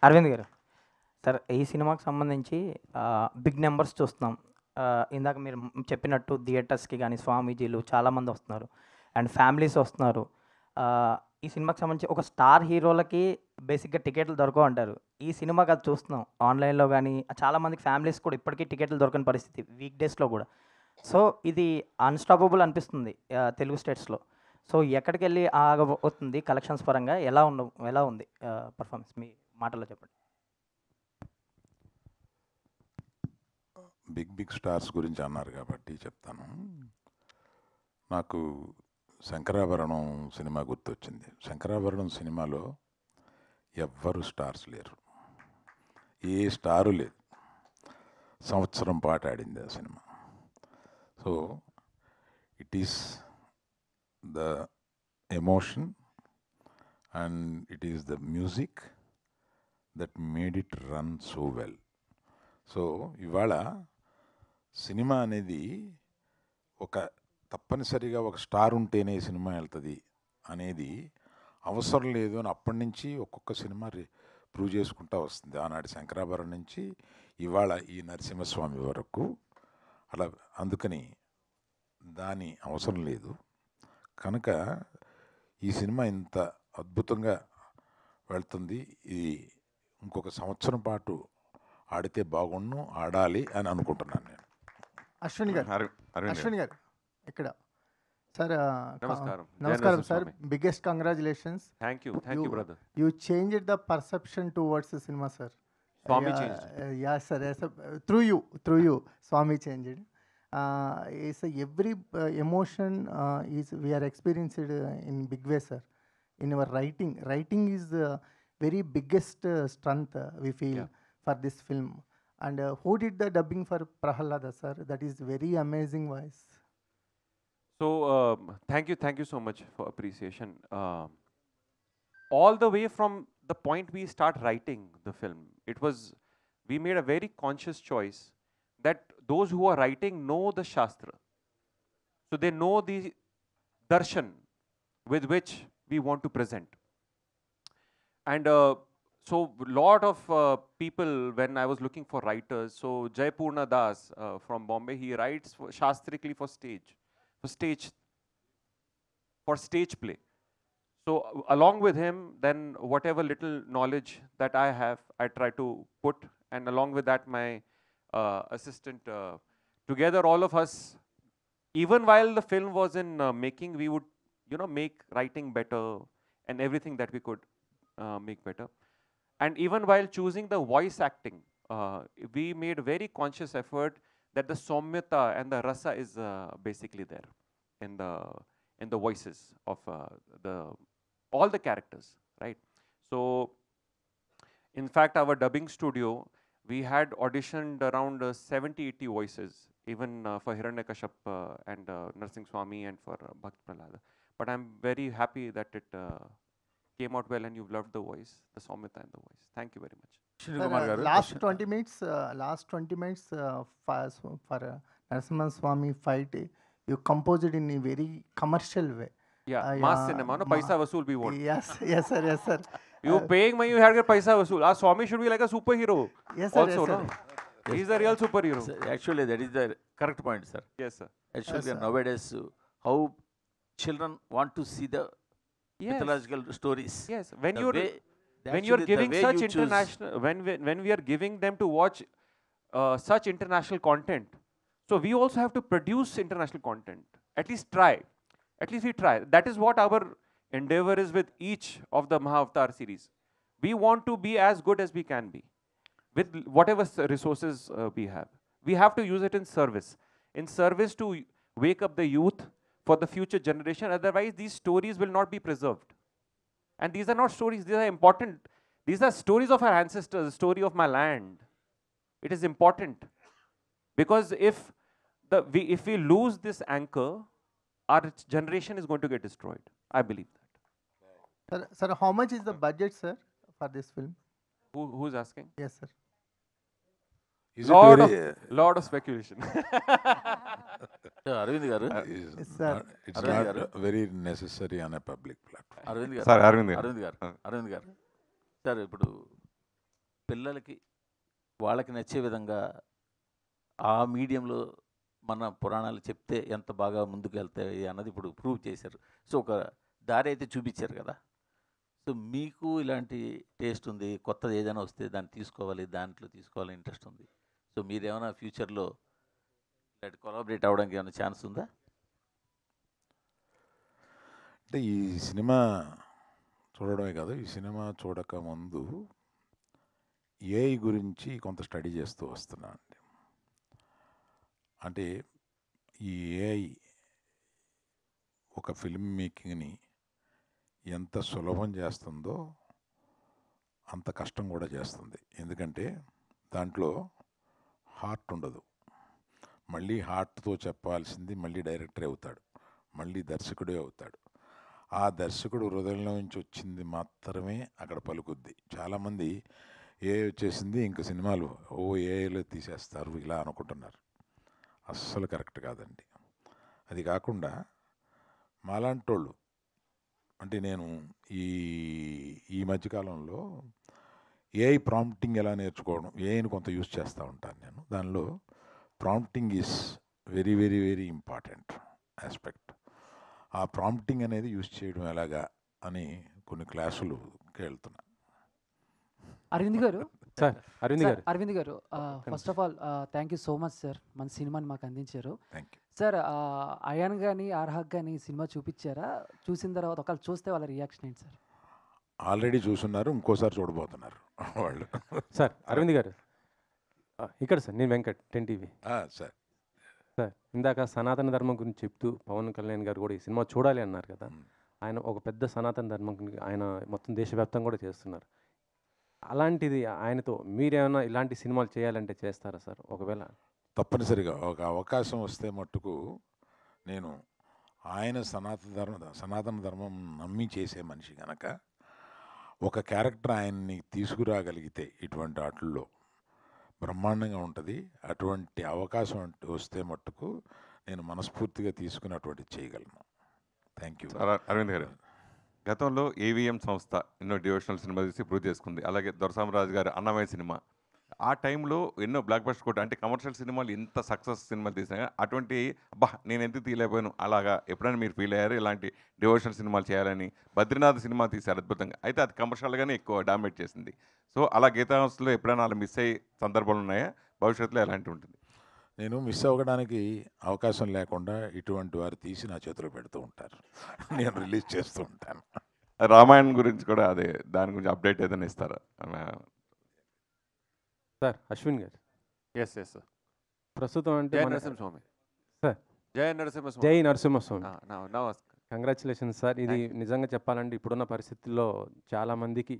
అరవింద్ గారు, సార్ ఈ సినిమాకి సంబంధించి బిగ్ నెంబర్స్ చూస్తున్నాం. ఇందాక మీరు చెప్పినట్టు థియేటర్స్‌కి గానీ, స్వామీజీలు చాలామంది వస్తున్నారు. అండ్ ఫ్యామిలీస్ వస్తున్నారు. ఈ సినిమాకి సంబంధించి ఒక స్టార్ హీరోలకి బేసిక్‌గా టికెట్లు దొరకవంటారు. ఈ సినిమాకి అది చూస్తున్నాం. ఆన్‌లైన్‌లో గానీ, చాలామందికి ఫ్యామిలీస్ కూడా ఇప్పటికీ టికెట్లు దొరకని పరిస్థితి వీక్ డేస్‌లో గూడా. సో, ఇది అన్‌స్టాపబుల్ అనిపిస్తుంది తెలుగు స్టేట్స్‌లో. సో, ఎక్కడికెళ్ళి ఆగబోతుంది కలెక్షన్స్ పరంగా? ఎలా ఉంది పర్ఫార్మెన్స్ మీ మాటల్లో చెప్పండి. బిగ్ స్టార్స్ గురించి అన్నారు కాబట్టి చెప్తాను. నాకు శంకరాభరణం సినిమా గుర్తొచ్చింది. శంకరాభరణం సినిమాలో ఎవ్వరు స్టార్స్ లేరు, ఏ స్టారు లేదు. సంవత్సరం పాటు ఆడింది ఆ cinema. So it is the emotion and it is the music that made it run so well. So ఇవాళ సినిమా అనేది ఒక తప్పనిసరిగా ఒక స్టార్ ఉంటేనే సినిమా వెళ్తుంది అనేది అవసరం లేదు అని అప్పటి నుంచి ఒక్కొక్క సినిమా ప్రూవ్ చేసుకుంటూ వస్తుంది. ఆనాటి శంకరాభరణం నుంచి ఇవాళ ఈ నరసింహస్వామి వరకు అలా. అందుకని దాని అవసరం లేదు. కనుక ఈ సినిమా ఇంత అద్భుతంగా వెళ్తుంది. ఇది ఇంకొక సంవత్సరం పాటు ఆడితే బాగుండు, ఆడాలి అని అనుకుంటున్నాను నేను. అశ్విని గారు ఇక్కడ సార్. నమస్కారం sir. Biggest congratulations. Thank you brother. You changed the perception towards the cinema, sir. Swami changed. Yeah, sir. Yes, sir. Through you, Swami changed. Is every emotion is we are experienced in big way, sir. In our writing is very biggest strength we feel for this film. And who did the dubbing for Prahalada, sir? That is very amazing voice. So thank you so much for appreciation. All the way from the point we start writing the film, we made a very conscious choice that those who are writing know the Shastra. So they know the darshan with which we want to present. And so lot of people, when I was looking for writers, so Jaypurna Das from Bombay, he writes shastrically for stage play. So along with him, then whatever little knowledge that I have, I try to put, and along with that, my assistant, together all of us, even while the film was in making, we would, make writing better and everything that we could make better. And even while choosing the voice acting, we made very conscious effort that the Somyata and the Rasa is basically there in the voices of all the characters, right? So, in fact, our dubbing studio, we had auditioned around 70-80 voices, even for Hiranyakashap and Narsingh Swami and for Bhakt Prahlada. But I'm very happy that it came out well and you've loved the voice, the Somyata and the voice. Thank you very much. Last 20 minutes for Narasimha Swami fight, you composed it in a very commercial way. Yeah, mass cinema, no? Paisa vasool we want. Yes, sir. You paying money, you had to get paisa vasool. Our Swami should be like a superhero. Yes, sir. Also, no? He's the real superhero. Sir, actually, that is the correct point, sir. Yes, sir. Actually, nowadays, how children want to see the mythological stories. Yes, when you're giving such international, when we are giving them to watch such international content, so we also have to produce international content. At least we try. That is what our endeavor is with each of the Mahavatar series. We want to be as good as we can be with whatever resources we have. We have to use it in service to wake up the youth for the future generation. Otherwise, these stories will not be preserved. And these are not stories, these are important. These are stories of our ancestors, the story of my land. It is important. Because if we lose this anchor, our generation is going to get destroyed. I believe that. Sir, how much is the budget, sir, for this film? Who's asking? Yes, sir. Is Lot of speculation. Arvind garu, it's not very necessary on a public platform. Arvind garu, Sir, Arvind garu. Arvind garu. Sir, ఇప్పుడు పిల్లలకి వాళ్ళకి నచ్చే విధంగా ఆ మీడియంలో మన పురాణాలు చెప్తే ఎంత బాగా ముందుకు వెళ్తాయి అన్నది ఇప్పుడు ప్రూవ్ చేశారు. సో ఒక దారి అయితే చూపించారు కదా. సో మీకు ఇలాంటి టేస్ట్ ఉంది, కొత్తది ఏదైనా వస్తే దాన్ని తీసుకోవాలి, దాంట్లో తీసుకోవాలని ఇంట్రెస్ట్ ఉంది. సో మీరేమైనా ఫ్యూచర్లో ఇలాంటి కొలాబరేట్ అవ్వడానికి ఏమైనా ఛాన్స్ ఉందా? అంటే ఈ సినిమా చూడడమే కాదు, ఈ సినిమా చూడక ముందు ఏఐ గురించి కొంత స్టడీ చేస్తూ వస్తున్నా అండి. అంటే ఈ ఏఐ ఒక ఫిల్మ్ మేకింగ్ని ఎంత సులభం చేస్తుందో అంత కష్టం కూడా చేస్తుంది. ఎందుకంటే దాంట్లో హార్ట్ ఉండదు. మళ్ళీ హార్ట్తో చెప్పాల్సింది మళ్ళీ డైరెక్టరే అవుతాడు, మళ్ళీ దర్శకుడే అవుతాడు. ఆ దర్శకుడు హృదయంలో నుంచి వచ్చింది మాత్రమే అక్కడ పలుకుద్ది. చాలామంది ఏఐ వచ్చేసింది ఇంక సినిమాలు ఏఐలో తీసేస్తారు ఇలా అనుకుంటున్నారు. అస్సలు కరెక్ట్ కాదండి. అది కాకుండా మాలాంటోళ్ళు, అంటే నేను ఈ ఈ మధ్యకాలంలో ఏఐ ప్రాంప్టింగ్ ఎలా నేర్చుకోవడం, ఏఐని కొంత యూస్ చేస్తూ ఉంటాను నేను. దానిలో prompting is very very very important aspect. ఆ ప్రాంప్టింగ్ అనేది యూస్ చేయడం ఎలాగా అని కొన్ని క్లాసులుకి వెళ్తున్నా. అరవింద్ గారు సార్ అరవింద్ గారు అరవింద్ గారు first of all thank you so much sir, మన సినిమాని మాకు అందించారు. Thank you. సార్ అయాన్ కానీ ఆర్హక్ కానీ సినిమా చూపించారా? చూసిన తర్వాత ఒకవేళ చూస్తే వాళ్ళ రియాక్షన్ ఏంటి సార్? ఆల్రెడీ చూస్తున్నారు, ఇంకోసారి చూడబోతున్నారు వాళ్ళు. సార్ అరవింద్ గారు ఇక్కడ సార్, నేను వెంకట్ 10 టీవీ. సార్ సార్ ఇందాక సనాతన ధర్మం గురించి చెప్తూ పవన్ కళ్యాణ్ గారు కూడా ఈ సినిమా చూడాలి అన్నారు కదా. ఆయన ఒక పెద్ద సనాతన ధర్మం ఆయన మొత్తం దేశవ్యాప్తంగా కూడా చేస్తున్నారు. అలాంటిది ఆయనతో మీరేమైనా ఇలాంటి సినిమాలు చేయాలంటే చేస్తారా సార్? ఒకవేళ తప్పనిసరిగా ఒక అవకాశం వస్తే మట్టుకు నేను ఆయన సనాతన ధర్మం నమ్మి చేసే మనిషి కనుక ఒక క్యారెక్టర్ ఆయన్ని తీసుకురాగలిగితే ఇటువంటి వాటిల్లో బ్రహ్మాండంగా ఉంటుంది. అటువంటి అవకాశం వస్తే మట్టుకు నేను మనస్ఫూర్తిగా తీసుకుని అటువంటి చేయగలను. Thank you. అరవింద్ గారు, గతంలో ఏవిఎం సంస్థ ఎన్నో డివోషనల్ సినిమా తీసి ప్రూవ్ చేసుకుంది. అలాగే దొరసామరాజు గారు అన్నమయ్య సినిమా, ఆ టైంలో ఎన్నో బ్లాక్ బస్టర్ కొట్ట, అంటే కమర్షియల్ సినిమాలు ఎంత సక్సెస్ సినిమాలు తీసినా అటువంటి నేను ఎందుకు తీయలేకపోయాను అలాగా ఎప్పుడైనా మీరు ఫీల్ అయ్యారు? ఇలాంటి డివోషనల్ సినిమాలు చేయాలని బద్రీనాథ్ సినిమా తీశారు అద్భుతంగా, అయితే అది కమర్షియల్గానే ఎక్కువ డామినేట్ చేసింది. సో అలా గీతాంశంలో ఎప్పుడైనా అలా మిస్ అయ్యే సందర్భాలు ఉన్నాయా? భవిష్యత్తులో ఎలాంటి ఉంటుంది? నేను మిస్ అవ్వడానికి అవకాశం లేకుండా ఇటువంటి వారు తీసి నా చేతిలో పెడుతూ ఉంటారు, నేను రిలీజ్ చేస్తూ ఉంటాను. రామాయణం గురించి కూడా అదే, దాని గురించి అప్డేట్ ఏదైనా ఇస్తారా? సార్ అశ్విన్ గారు, ఎస్ ఎస్ సార్. ప్రస్తుతం అంటే జై నరసింహస్వామి సార్, జై నరసింహస్వామి. జై నరసింహస్వామి. నమస్కారం. Congratulations sir. ఇది నిజంగా చెప్పాలంటే ఇప్పుడున్న పరిస్థితుల్లో చాలామందికి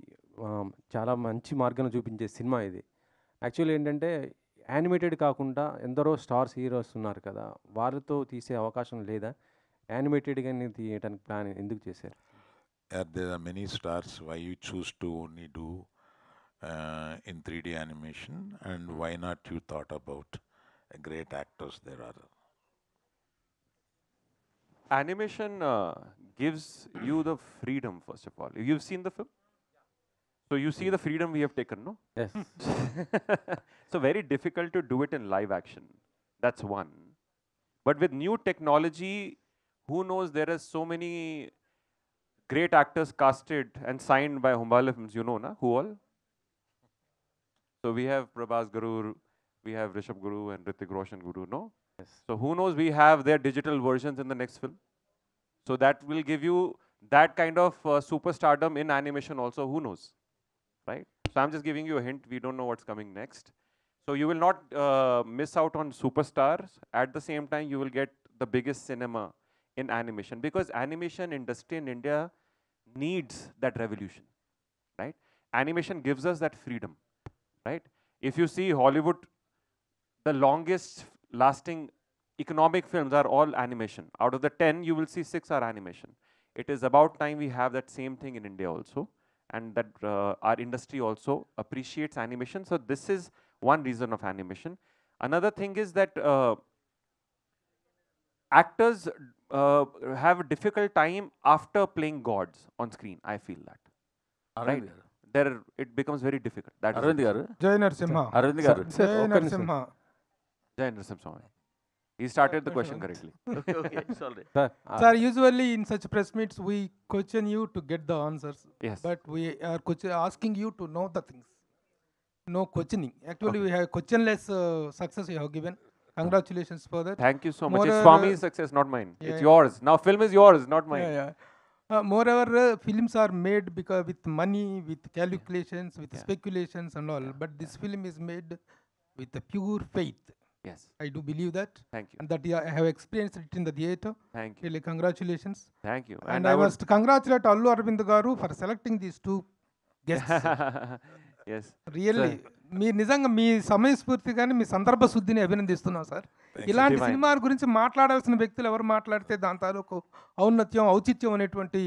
చాలా మంచి మార్గం చూపించే సినిమా ఇది. యాక్చువల్లీ ఏంటంటే యానిమేటెడ్ కాకుండా ఎందరో స్టార్స్ హీరోస్ ఉన్నారు కదా, వారితో తీసే అవకాశం లేదా? యానిమేటెడ్గానే తీయడానికి ప్లాన్ ఎందుకు చేశారు? There are many stars. Why you choose to only do in 3D animation, and why not you thought about great actors there are? Animation gives you the freedom, first of all. You've seen the film? So you see the freedom we have taken, no? Yes. So very difficult to do it in live action. That's one. But with new technology, who knows, there are so many great actors casted and signed by Humbala Films, you know, na? Who all? So we have Prabhas Guru, we have Rishabh Guru and Hrithik Roshan Guru, no? Yes. So who knows, we have their digital versions in the next film. So that will give you that kind of superstardom in animation also, who knows, right? So I'm just giving you a hint, we don't know what's coming next. So you will not miss out on superstars. At the same time, you will get the biggest cinema in animation, because animation industry in India needs that revolution, right? Animation gives us that freedom, right? If you see Hollywood, the longest lasting economic films are all animation. Out of the 10, you will see 6 are animation. It is about time we have that same thing in India also, and that our industry also appreciates animation. So this is one reason of animation. Another thing is that actors have a difficult time after playing gods on screen. I feel that. Arvind Right. గారు, there it becomes very difficult. That is Arvind it. గారు, జై నరసింహ. అరవింద్ గారు, జై ఒక్క నిమిషం. Narasimha. Jai Narasimha Swami. He started the question correctly. Sir Sir, usually in such press meets we question you to get the answers, Yes. but we are asking you to know the things. No questioning. Actually, we have questionless success you have given. Congratulations for that. Thank you so much. It's Moreover, Swami's success, not mine. yeah, It's yeah. yours. Now film is yours, not mine. Yeah, yeah. Moreover, films are made because with money, with calculations, with Yeah. speculations and all. But this film is made with a pure faith. Yes. I do believe that, Thank you. and that I have experienced it in the theatre. Thank you. Really, congratulations. Thank you. And I must congratulate Allu Aravind Garu for selecting these two guests. Yes. Really మీ నిజంగా మీ సమయస్ఫూర్తిగానే మీ సందర్భ శుద్ధిని అభినందిస్తున్నాం sir. ఇలాంటి Divine. సినిమాల గురించి మాట్లాడాల్సిన వ్యక్తులు ఎవరు మాట్లాడితే దాని తాలూకు ఔన్నత్యం ఔచిత్యం అనేటువంటి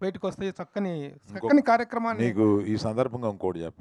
బయటకు వస్తాయి. చక్కని కార్యక్రమాన్ని నీకు ఈ సందర్భంగా ఇంకోటి చెప్పాలి.